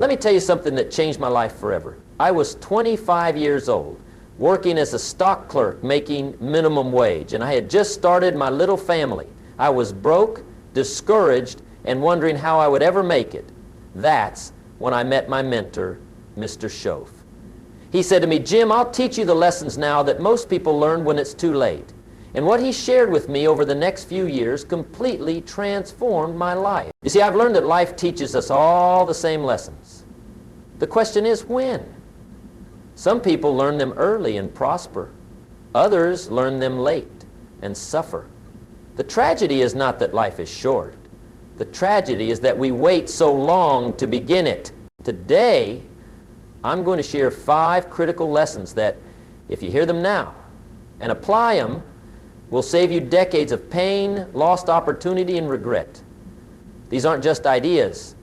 Let me tell you something that changed my life forever. I was 25 years old, working as a stock clerk, making minimum wage, and I had just started my little family. I was broke, discouraged, and wondering how I would ever make it. That's when I met my mentor, Mr. Shoaff. He said to me, "Jim, I'll teach you the lessons now that most people learn when it's too late." And what he shared with me over the next few years completely transformed my life. You see, I've learned that life teaches us all the same lessons. The question is, when? Some people learn them early and prosper. Others learn them late and suffer. The tragedy is not that life is short. The tragedy is that we wait so long to begin it. Today, I'm going to share 5 critical lessons that, if you hear them now and apply them, will save you decades of pain, lost opportunity, and regret. These aren't just ideas.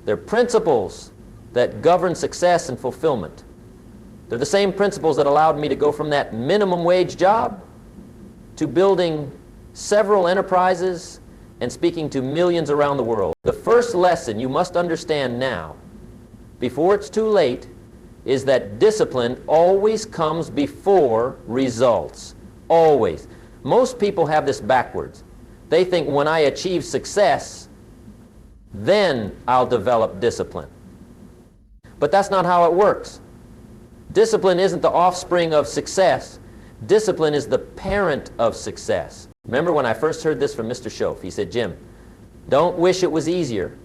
They're principles that govern success and fulfillment. They're the same principles that allowed me to go from that minimum wage job to building several enterprises and speaking to millions around the world. The first lesson you must understand now, before it's too late, is that discipline always comes before results. Always. Most people have this backwards. They think when I achieve success, then I'll develop discipline. But that's not how it works. Discipline isn't the offspring of success. Discipline is the parent of success. Remember when I first heard this from Mr. Shoaff, he said, "Jim, don't wish it was easier.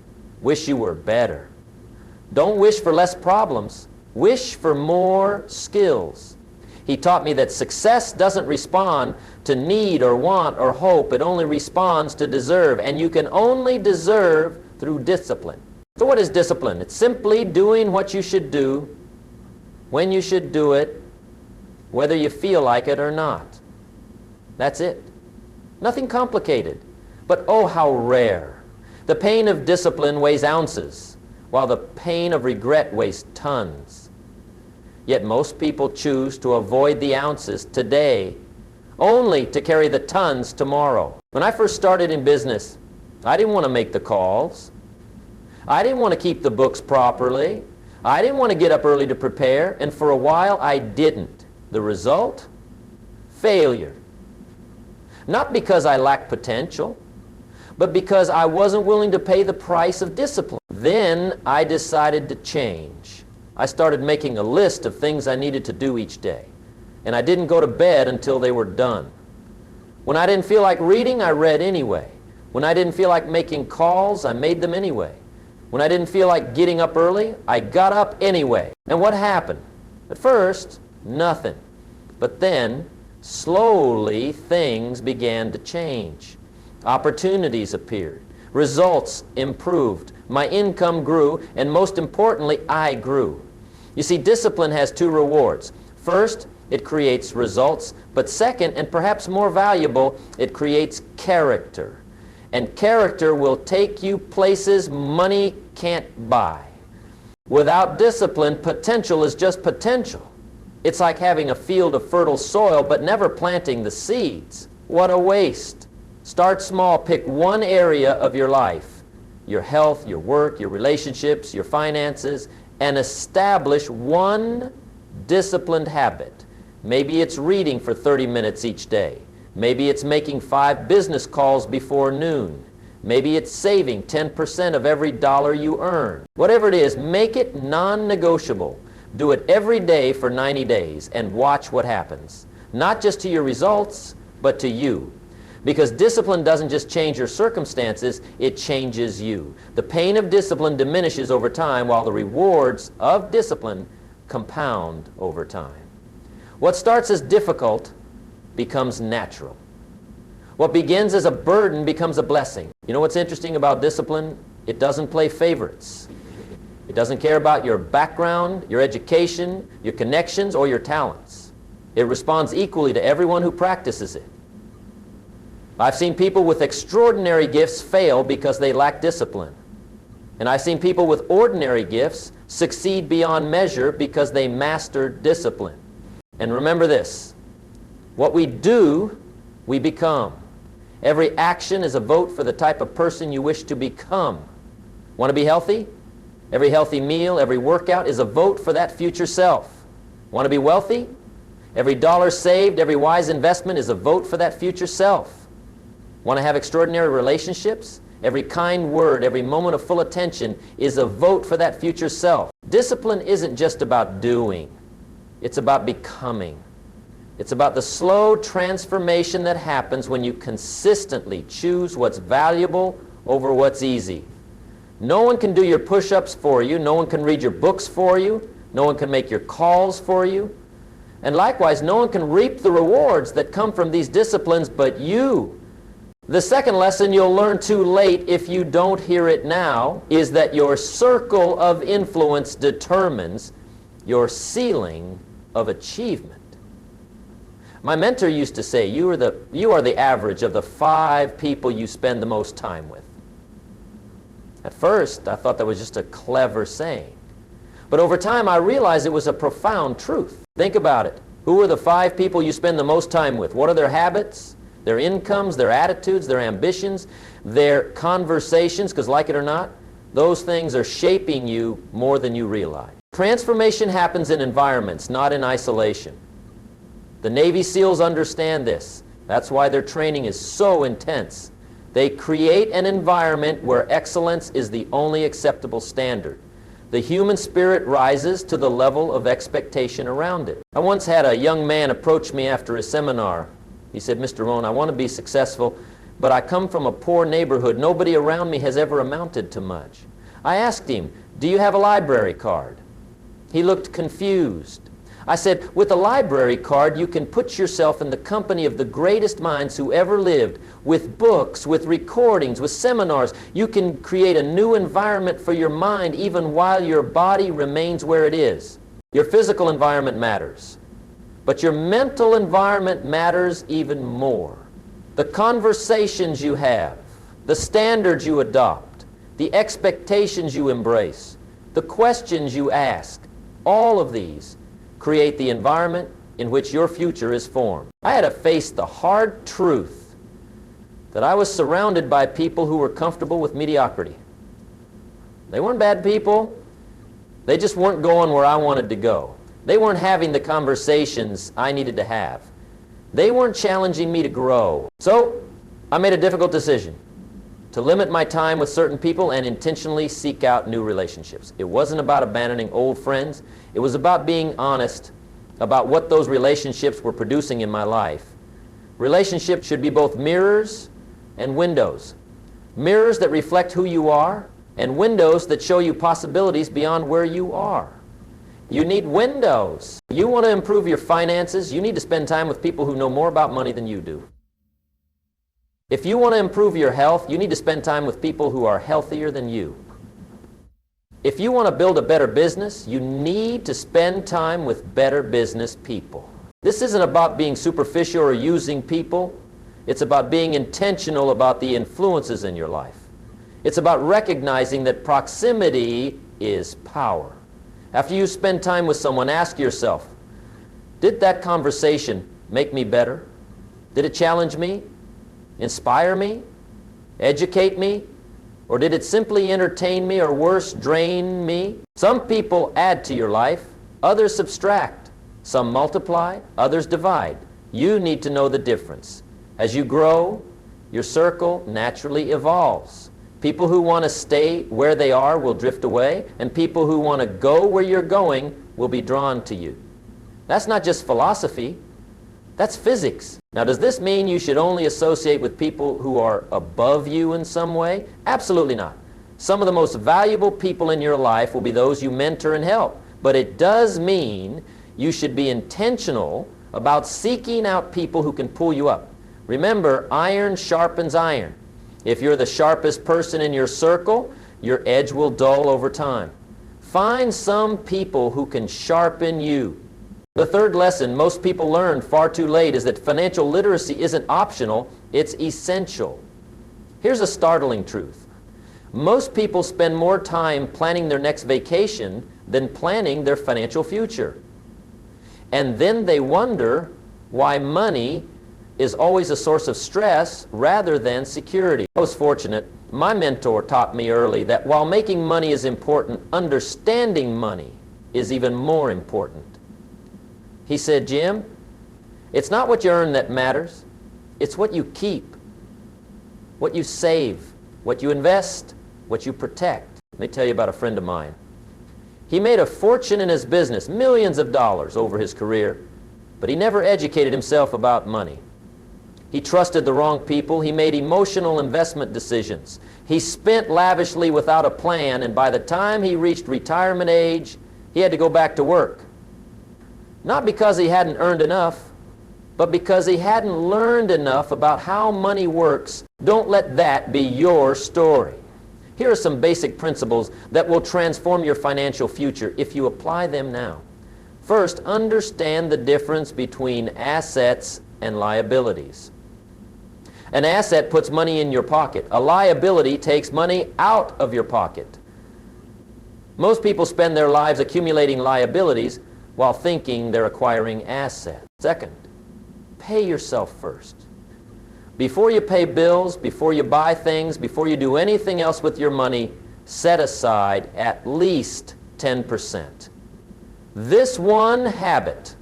Wish you were better. Don't wish for less problems. Wish for more skills." He taught me that success doesn't respond to need or want or hope. It only responds to deserve. And you can only deserve through discipline. So what is discipline? It's simply doing what you should do, when you should do it, whether you feel like it or not. That's it. Nothing complicated. But oh, how rare. The pain of discipline weighs ounces, while the pain of regret weighs tons. Yet most people choose to avoid the ounces today, only to carry the tons tomorrow. When I first started in business, I didn't want to make the calls. I didn't want to keep the books properly. I didn't want to get up early to prepare, and for a while I didn't. The result? Failure. Not because I lacked potential, but because I wasn't willing to pay the price of discipline. Then I decided to change. I started making a list of things I needed to do each day, and I didn't go to bed until they were done. When I didn't feel like reading, I read anyway. When I didn't feel like making calls, I made them anyway. When I didn't feel like getting up early, I got up anyway. And what happened? At first, nothing. But then, slowly, things began to change. Opportunities appeared. Results improved. My income grew, and most importantly, I grew. You see, discipline has 2 rewards. First, it creates results, but second, and perhaps more valuable, it creates character. And character will take you places money can't buy. Without discipline, potential is just potential. It's like having a field of fertile soil but never planting the seeds. What a waste. Start small. Pick one area of your life, your health, your work, your relationships, your finances, and establish one disciplined habit. Maybe it's reading for 30 minutes each day. Maybe it's making 5 business calls before noon. Maybe it's saving 10% of every dollar you earn. Whatever it is, make it non-negotiable. Do it every day for 90 days and watch what happens. Not just to your results, but to you. Because discipline doesn't just change your circumstances, it changes you. The pain of discipline diminishes over time, while the rewards of discipline compound over time. What starts as difficult becomes natural. What begins as a burden becomes a blessing. You know what's interesting about discipline? It doesn't play favorites. It doesn't care about your background, your education, your connections, or your talents. It responds equally to everyone who practices it. I've seen people with extraordinary gifts fail because they lack discipline. And I've seen people with ordinary gifts succeed beyond measure because they mastered discipline. And remember this, what we do, we become. Every action is a vote for the type of person you wish to become. Want to be healthy? Every healthy meal, every workout is a vote for that future self. Want to be wealthy? Every dollar saved, every wise investment is a vote for that future self. Want to have extraordinary relationships? Every kind word, every moment of full attention is a vote for that future self. Discipline isn't just about doing. It's about becoming. It's about the slow transformation that happens when you consistently choose what's valuable over what's easy. No one can do your push-ups for you. No one can read your books for you. No one can make your calls for you. And likewise, no one can reap the rewards that come from these disciplines but you. The second lesson you'll learn too late if you don't hear it now is that your circle of influence determines your ceiling of achievement. My mentor used to say, you are the average of the 5 people you spend the most time with. At first, I thought that was just a clever saying. But over time, I realized it was a profound truth. Think about it. Who are the 5 people you spend the most time with? What are their habits, their incomes, their attitudes, their ambitions, their conversations? Because like it or not, those things are shaping you more than you realize. Transformation happens in environments, not in isolation. The Navy SEALs understand this. That's why their training is so intense. They create an environment where excellence is the only acceptable standard. The human spirit rises to the level of expectation around it. I once had a young man approach me after a seminar. He said, "Mr. Rohn, I want to be successful, but I come from a poor neighborhood. Nobody around me has ever amounted to much." I asked him, "Do you have a library card?" He looked confused. I said, "With a library card, you can put yourself in the company of the greatest minds who ever lived, with books, with recordings, with seminars. You can create a new environment for your mind even while your body remains where it is." Your physical environment matters, but your mental environment matters even more. The conversations you have, the standards you adopt, the expectations you embrace, the questions you ask, all of these create the environment in which your future is formed. I had to face the hard truth that I was surrounded by people who were comfortable with mediocrity. They weren't bad people. They just weren't going where I wanted to go. They weren't having the conversations I needed to have. They weren't challenging me to grow. So I made a difficult decision to limit my time with certain people and intentionally seek out new relationships. It wasn't about abandoning old friends. It was about being honest about what those relationships were producing in my life. Relationships should be both mirrors and windows. Mirrors that reflect who you are, and windows that show you possibilities beyond where you are. You need windows. You want to improve your finances, you need to spend time with people who know more about money than you do. If you want to improve your health, you need to spend time with people who are healthier than you. If you want to build a better business, you need to spend time with better business people. This isn't about being superficial or using people. It's about being intentional about the influences in your life. It's about recognizing that proximity is power. After you spend time with someone, ask yourself, did that conversation make me better? Did it challenge me? Inspire me? Educate me? Or did it simply entertain me, or worse, drain me? Some people add to your life, others subtract. Some multiply, others divide. You need to know the difference. As you grow, your circle naturally evolves. People who want to stay where they are will drift away, and people who want to go where you're going will be drawn to you. That's not just philosophy. That's physics. Now, does this mean you should only associate with people who are above you in some way? Absolutely not. Some of the most valuable people in your life will be those you mentor and help. But it does mean you should be intentional about seeking out people who can pull you up. Remember, iron sharpens iron. If you're the sharpest person in your circle, your edge will dull over time. Find some people who can sharpen you. The third lesson most people learn far too late is that financial literacy isn't optional, it's essential. Here's a startling truth. Most people spend more time planning their next vacation than planning their financial future. And then they wonder why money is always a source of stress rather than security. I was fortunate. My mentor taught me early that while making money is important, understanding money is even more important. He said, Jim, it's not what you earn that matters. It's what you keep, what you save, what you invest, what you protect. Let me tell you about a friend of mine. He made a fortune in his business, millions of dollars over his career, but he never educated himself about money. He trusted the wrong people. He made emotional investment decisions. He spent lavishly without a plan, and by the time he reached retirement age, he had to go back to work. Not because he hadn't earned enough, but because he hadn't learned enough about how money works. Don't let that be your story. Here are some basic principles that will transform your financial future if you apply them now. First, understand the difference between assets and liabilities. An asset puts money in your pocket. A liability takes money out of your pocket. Most people spend their lives accumulating liabilities while thinking they're acquiring assets. Second, pay yourself first. Before you pay bills, before you buy things, before you do anything else with your money, set aside at least 10%. This one habit,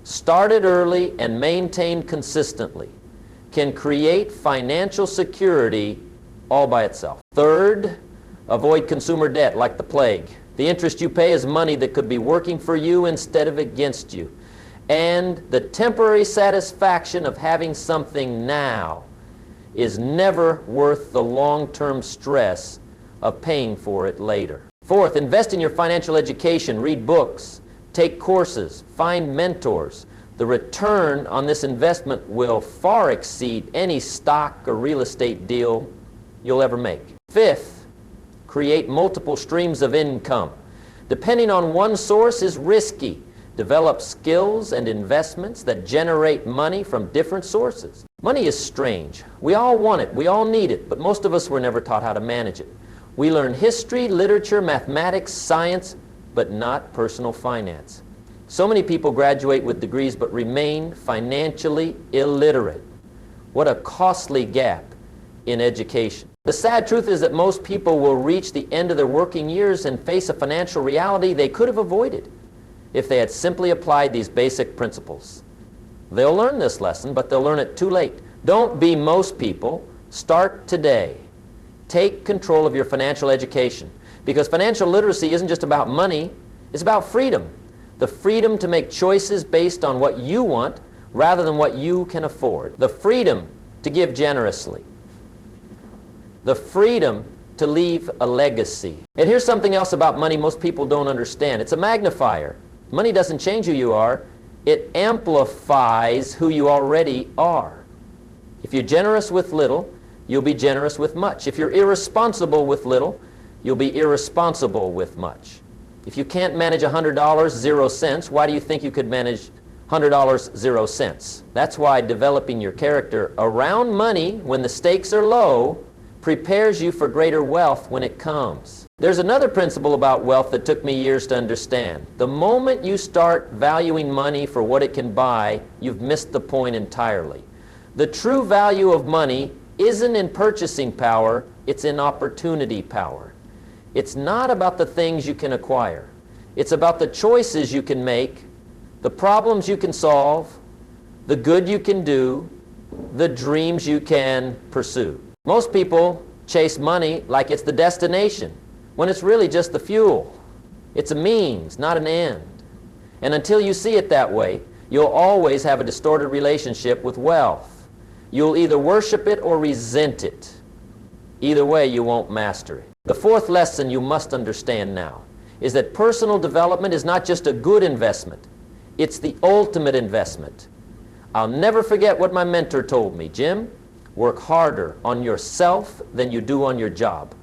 started early and maintained consistently, can create financial security all by itself. Third, avoid consumer debt like the plague. The interest you pay is money that could be working for you instead of against you. And the temporary satisfaction of having something now is never worth the long-term stress of paying for it later. Fourth, invest in your financial education. Read books, take courses, find mentors. The return on this investment will far exceed any stock or real estate deal you'll ever make. Fifth, create multiple streams of income. Depending on one source is risky. Develop skills and investments that generate money from different sources. Money is strange. We all want it. We all need it. But most of us were never taught how to manage it. We learn history, literature, mathematics, science, but not personal finance. So many people graduate with degrees but remain financially illiterate. What a costly gap in education. The sad truth is that most people will reach the end of their working years and face a financial reality they could have avoided if they had simply applied these basic principles. They'll learn this lesson, but they'll learn it too late. Don't be most people. Start today. Take control of your financial education, because financial literacy isn't just about money, it's about freedom. The freedom to make choices based on what you want rather than what you can afford. The freedom to give generously. The freedom to leave a legacy. And here's something else about money most people don't understand. It's a magnifier. Money doesn't change who you are. It amplifies who you already are. If you're generous with little, you'll be generous with much. If you're irresponsible with little, you'll be irresponsible with much. If you can't manage $100, 0 cents, why do you think you could manage $100, 0 cents? That's why developing your character around money when the stakes are low prepares you for greater wealth when it comes. There's another principle about wealth that took me years to understand. The moment you start valuing money for what it can buy, you've missed the point entirely. The true value of money isn't in purchasing power, it's in opportunity power. It's not about the things you can acquire. It's about the choices you can make, the problems you can solve, the good you can do, the dreams you can pursue. Most people chase money like it's the destination, when it's really just the fuel. It's a means, not an end. And until you see it that way, you'll always have a distorted relationship with wealth. You'll either worship it or resent it. Either way, you won't master it. The fourth lesson you must understand now is that personal development is not just a good investment, it's the ultimate investment. I'll never forget what my mentor told me. Jim, work harder on yourself than you do on your job.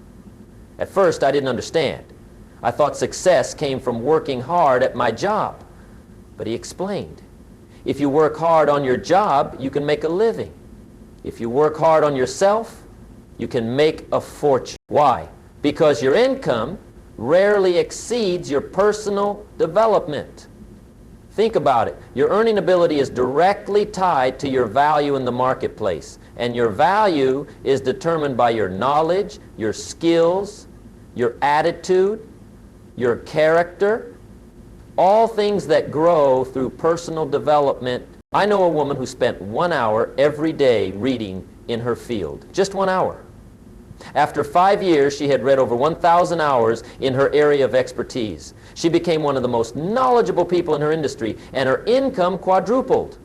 At first, I didn't understand. I thought success came from working hard at my job. But he explained, if you work hard on your job, you can make a living. If you work hard on yourself, you can make a fortune. Why? Because your income rarely exceeds your personal development. Think about it. Your earning ability is directly tied to your value in the marketplace. And your value is determined by your knowledge, your skills, your attitude, your character, all things that grow through personal development. I know a woman who spent 1 hour every day reading in her field. Just 1 hour. After 5 years, she had read over 1,000 hours in her area of expertise. She became one of the most knowledgeable people in her industry, and her income quadrupled.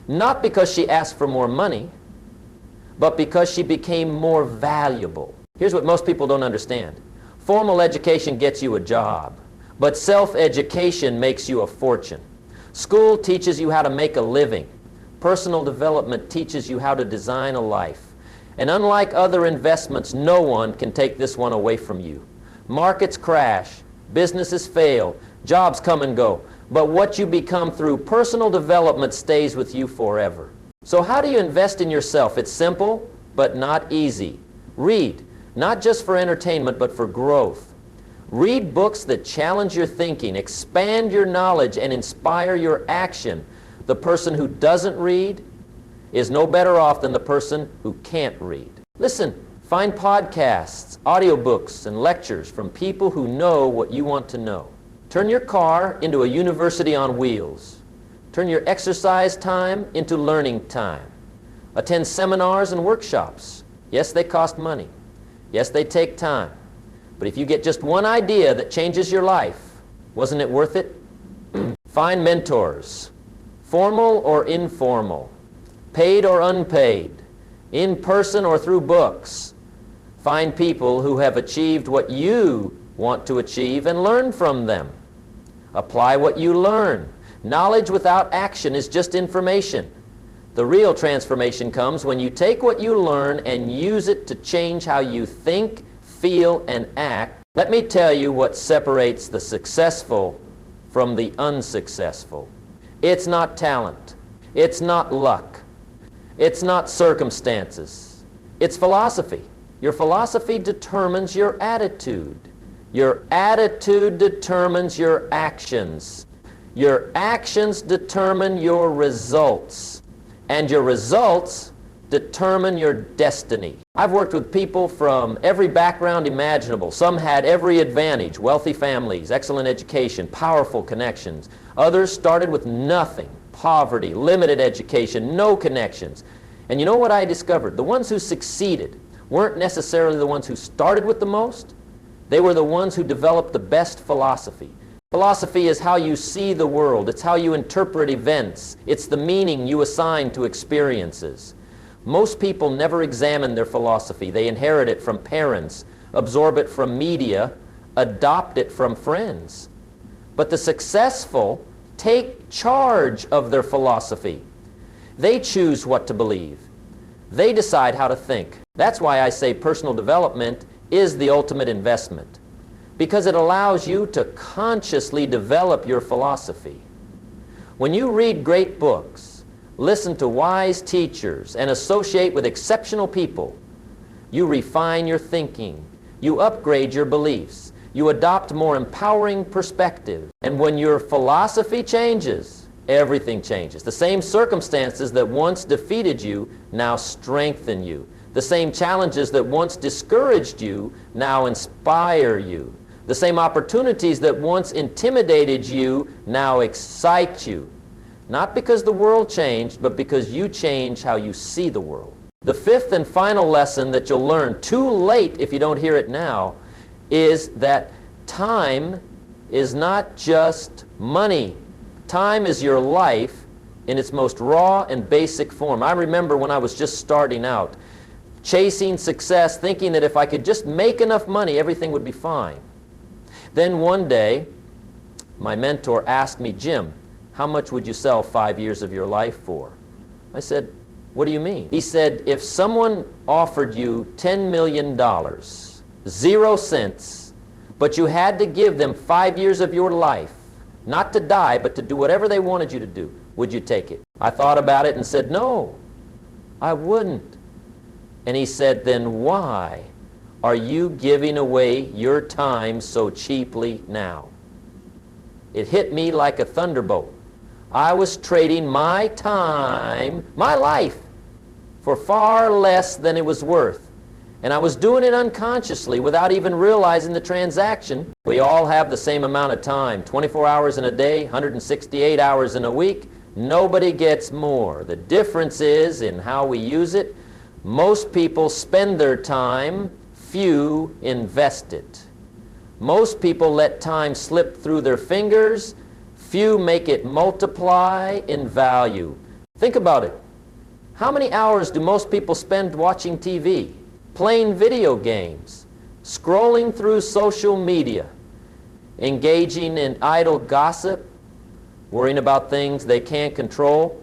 Not because she asked for more money, but because she became more valuable. Here's what most people don't understand. Formal education gets you a job, but self-education makes you a fortune. School teaches you how to make a living. Personal development teaches you how to design a life. And unlike other investments, no one can take this one away from you. Markets crash, businesses fail, jobs come and go, but what you become through personal development stays with you forever. So how do you invest in yourself? It's simple, but not easy. Read, not just for entertainment, but for growth. Read books that challenge your thinking, expand your knowledge, and inspire your action. The person who doesn't read is no better off than the person who can't read. Listen, find podcasts, audiobooks, and lectures from people who know what you want to know. Turn your car into a university on wheels. Turn your exercise time into learning time. Attend seminars and workshops. Yes, they cost money. Yes, they take time. But if you get just one idea that changes your life, wasn't it worth it? Find mentors, formal or informal, paid or unpaid, in person or through books. Find people who have achieved what you want to achieve and learn from them. Apply what you learn. Knowledge without action is just information. The real transformation comes when you take what you learn and use it to change how you think, feel, and act. Let me tell you what separates the successful from the unsuccessful. It's not talent. It's not luck. It's not circumstances. It's philosophy. Your philosophy determines your attitude. Your attitude determines your actions. Your actions determine your results. And your results determine your destiny. I've worked with people from every background imaginable. Some had every advantage, wealthy families, excellent education, powerful connections. Others started with nothing, poverty, limited education, no connections. And you know what I discovered? The ones who succeeded weren't necessarily the ones who started with the most. They were the ones who developed the best philosophy. Philosophy is how you see the world. It's how you interpret events. It's the meaning you assign to experiences. Most people never examine their philosophy. They inherit it from parents, absorb it from media, adopt it from friends. But the successful take charge of their philosophy. They choose what to believe. They decide how to think. That's why I say personal development is the ultimate investment, because it allows you to consciously develop your philosophy. When you read great books, listen to wise teachers, and associate with exceptional people, you refine your thinking, you upgrade your beliefs, you adopt more empowering perspective. And when your philosophy changes, everything changes. The same circumstances that once defeated you now strengthen you. The same challenges that once discouraged you now inspire you. The same opportunities that once intimidated you now excite you. Not because the world changed, but because you change how you see the world. The fifth and final lesson that you'll learn too late if you don't hear it now is that time is not just money. Time is your life in its most raw and basic form. I remember when I was just starting out, chasing success, thinking that if I could just make enough money, everything would be fine. Then one day, my mentor asked me, "Jim, how much would you sell 5 years of your life for?" I said, "What do you mean?" He said, "If someone offered you $10 million, 0 cents, but you had to give them 5 years of your life, not to die, but to do whatever they wanted you to do, would you take it?" I thought about it and said, "No, I wouldn't." And he said, "Then why are you giving away your time so cheaply now?" It hit me like a thunderbolt. I was trading my time, my life, for far less than it was worth. And I was doing it unconsciously without even realizing the transaction. We all have the same amount of time, 24 hours in a day, 168 hours in a week. Nobody gets more. The difference is in how we use it. Most people spend their time, few invest it. Most people let time slip through their fingers, few make it multiply in value. Think about it. How many hours do most people spend watching TV, playing video games, scrolling through social media, engaging in idle gossip, worrying about things they can't control?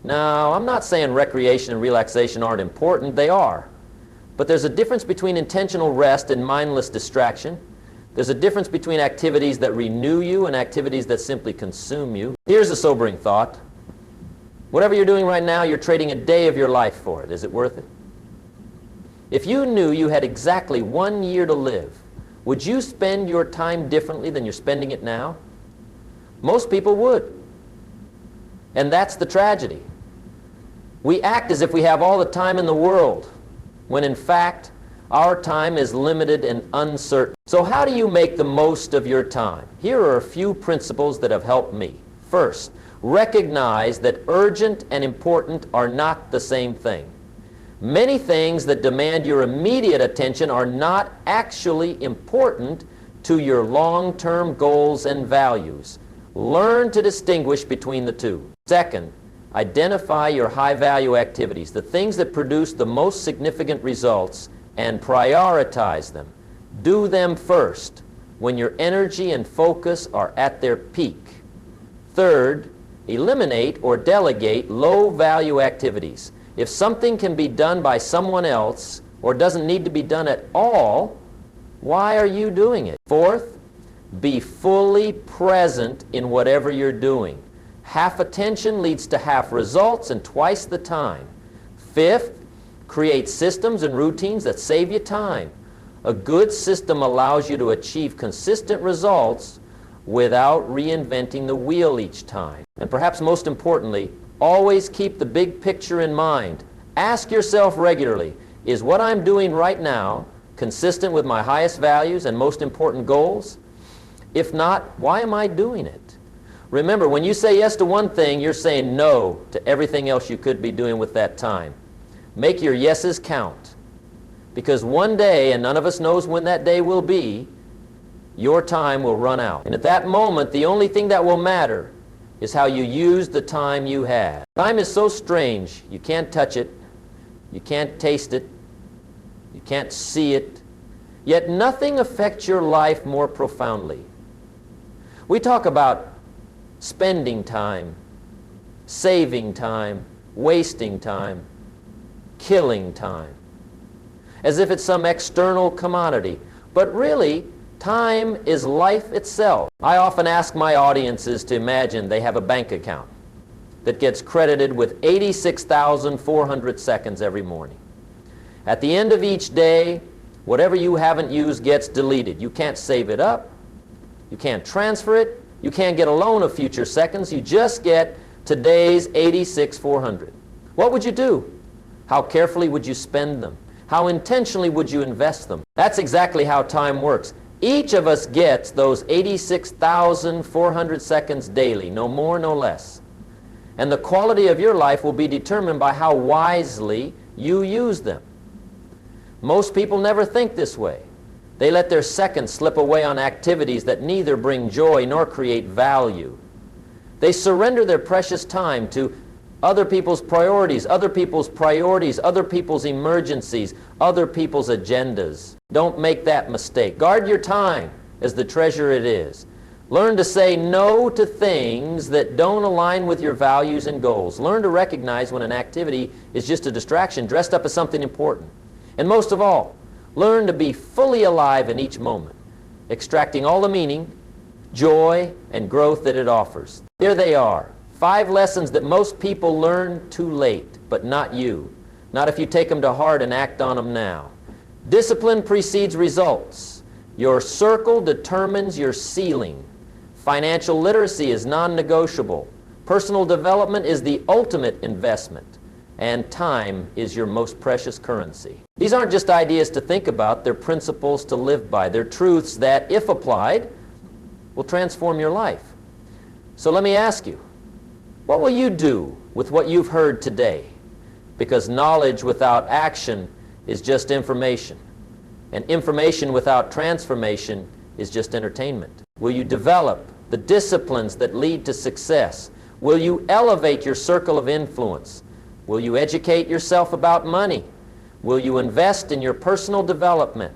Now, I'm not saying recreation and relaxation aren't important. They are. But there's a difference between intentional rest and mindless distraction. There's a difference between activities that renew you and activities that simply consume you. Here's a sobering thought. Whatever you're doing right now, you're trading a day of your life for it. Is it worth it? If you knew you had exactly 1 year to live, would you spend your time differently than you're spending it now? Most people would. And that's the tragedy. We act as if we have all the time in the world, when in fact, our time is limited and uncertain. So how do you make the most of your time? Here are a few principles that have helped me. First, recognize that urgent and important are not the same thing. Many things that demand your immediate attention are not actually important to your long-term goals and values. Learn to distinguish between the two. Second, identify your high-value activities, the things that produce the most significant results, and prioritize them. Do them first when your energy and focus are at their peak. Third, eliminate or delegate low-value activities. If something can be done by someone else or doesn't need to be done at all, why are you doing it? Fourth, be fully present in whatever you're doing. Half attention leads to half results and twice the time. Fifth, create systems and routines that save you time. A good system allows you to achieve consistent results without reinventing the wheel each time. And perhaps most importantly, always keep the big picture in mind. Ask yourself regularly, is what I'm doing right now consistent with my highest values and most important goals? If not, why am I doing it? Remember, when you say yes to one thing, you're saying no to everything else you could be doing with that time. Make your yeses count. Because one day, and none of us knows when that day will be, your time will run out. And at that moment, the only thing that will matter is how you use the time you have. Time is so strange. You can't touch it. You can't taste it. You can't see it. Yet nothing affects your life more profoundly. We talk about spending time, saving time, wasting time, killing time, as if it's some external commodity. But really, time is life itself. I often ask my audiences to imagine they have a bank account that gets credited with 86,400 seconds every morning. At the end of each day, whatever you haven't used gets deleted. You can't save it up. You can't transfer it. You can't get a loan of future seconds. You just get today's 86,400. What would you do? How carefully would you spend them? How intentionally would you invest them? That's exactly how time works. Each of us gets those 86,400 seconds daily, no more, no less. And the quality of your life will be determined by how wisely you use them. Most people never think this way. They let their seconds slip away on activities that neither bring joy nor create value. They surrender their precious time to other people's priorities, other people's emergencies, other people's agendas. Don't make that mistake. Guard your time as the treasure it is. Learn to say no to things that don't align with your values and goals. Learn to recognize when an activity is just a distraction dressed up as something important. And most of all, learn to be fully alive in each moment, extracting all the meaning, joy, and growth that it offers. Here they are. 5 lessons that most people learn too late, but not you. Not if you take them to heart and act on them now. Discipline precedes results. Your circle determines your ceiling. Financial literacy is non-negotiable. Personal development is the ultimate investment. and time is your most precious currency. These aren't just ideas to think about, they're principles to live by. They're truths that, if applied, will transform your life. So let me ask you, what will you do with what you've heard today? Because knowledge without action is just information, and information without transformation is just entertainment. Will you develop the disciplines that lead to success? Will you elevate your circle of influence? Will you educate yourself about money? Will you invest in your personal development?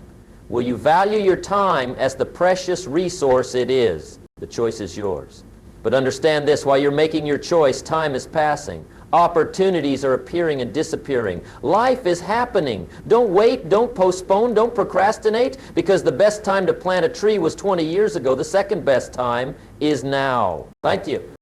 Will you value your time as the precious resource it is? The choice is yours. But understand this, while you're making your choice, time is passing. Opportunities are appearing and disappearing. Life is happening. Don't wait, don't postpone, don't procrastinate, because the best time to plant a tree was 20 years ago. The second best time is now. Thank you.